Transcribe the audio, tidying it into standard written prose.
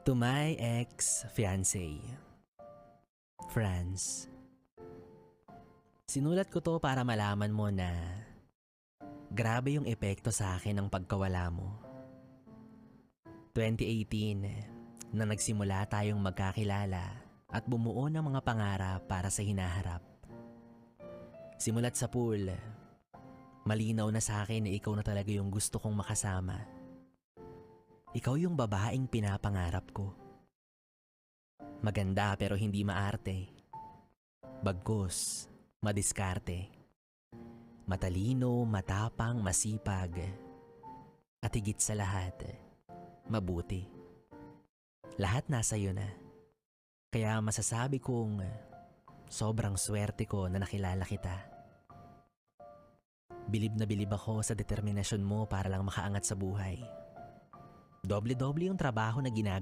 To my ex-fiancé, Franz. Sinulat ko to para malaman mo na grabe yung epekto sa akin ng pagkawala mo. 2018, nang nagsimula tayong magkakilala at bumuo ng mga pangarap para sa hinaharap. Simulat sa pool, malinaw na sa akin na ikaw na talaga yung gusto kong makasama. Ikaw yung babaeng pinapangarap ko. Maganda pero hindi maarte. Bagkus, madiskarte. Matalino, matapang, masipag. At higit sa lahat, mabuti. Lahat nasa iyo na. Kaya masasabi kong sobrang swerte ko na nakilala kita. Bilib na bilib ako sa determinasyon mo para lang makaangat sa buhay. Doble-doble yung trabaho na ginagawa